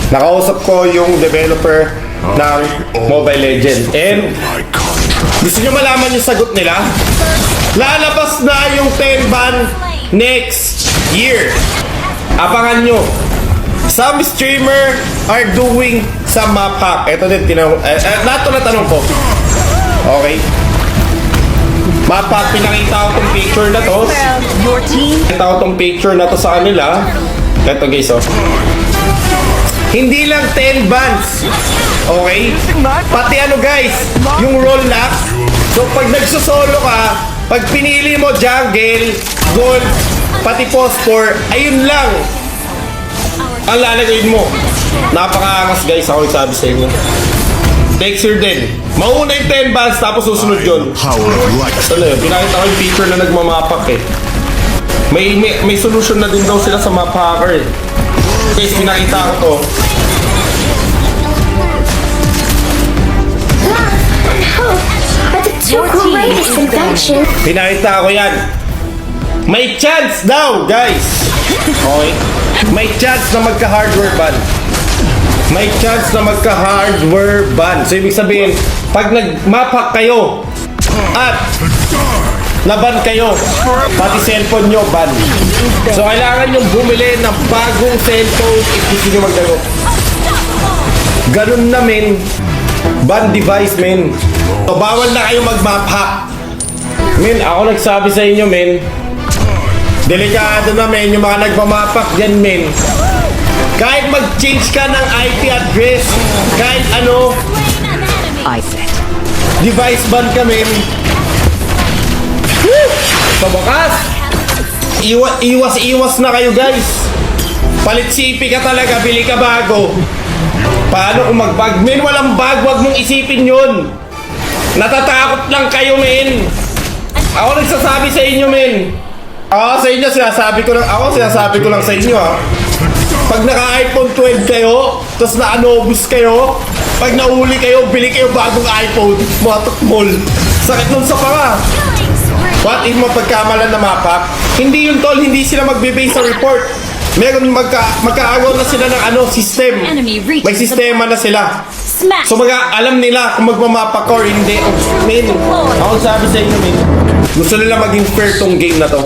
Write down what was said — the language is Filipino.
Nakausap ko yung developer ng Mobile Legends. And gusto nyo malaman yung sagot nila? Lalabas na yung 10 ban next year. Abangan nyo. Some streamer are doing some map hack. Ito din, nato na tanong ko. Okay. Map hack, pinakita ko tong picture na to. Pinakita ko tong picture na to sa kanila. Ito guys, oh. Hindi lang 10 bans. Okay? Pati ano guys, yung roll lock. So pag nagsosolo ka, pag pinili mo jungle, gold, pati phosphor, ayun lang ang lalagay mo. Napakaangas guys, ako sabi sa inyo. Next year din. Mauna yung 10 bans tapos susunod yun. Ito na yun, pinakita ko yung feature na nagmamapak eh. May solution na din daw sila sa map hacker eh. Guys, pinakita ko to. Pinakita ko yan. May chance daw, guys. Okay? May chance na magka-hardware ban. May chance na magka-hardware ban. So, ibig sabihin, pag nag-map hack kayo at naban kayo, pati cellphone nyo, ban. So, kailangan nyo bumili ng bagong cellphone if gusto nyo maglaro. Ganun na, men. Ban device, men. So, bawal na kayo mag-map hack. Men, ako nagsabi sa inyo, men. Delikado na, men. Yung mga nagmamap hack dyan, men. Kahit mag-change ka ng IP address, kahit ano, device ban ka, men. Sa bakas, iwas na kayo guys. Palit CP ka talaga, bili ka bago. Paano kung mag-bag? Men, walang bag, wag mong isipin yun. Natatakot lang kayo, men. Ako nagsasabi sa inyo, men. Sa inyo sinasabi ko lang, sinasabi ko lang sa inyo, ha. Pag naka-iPhone 12 kayo, tapos na-anobus kayo, pag nahuli kayo, bili kayo bagong iPhone, matakmol. Sakit nun sa panga. What if mapagkamalan na mapak? Hindi yun tol, hindi sila magbe-base sa report. Meron magkaagaw na sila ng system. May sistema na sila. So alam nila kung magmamapak or hindi. Men, ako sabi sa inyo, men, gusto nila maging fair tong game na to.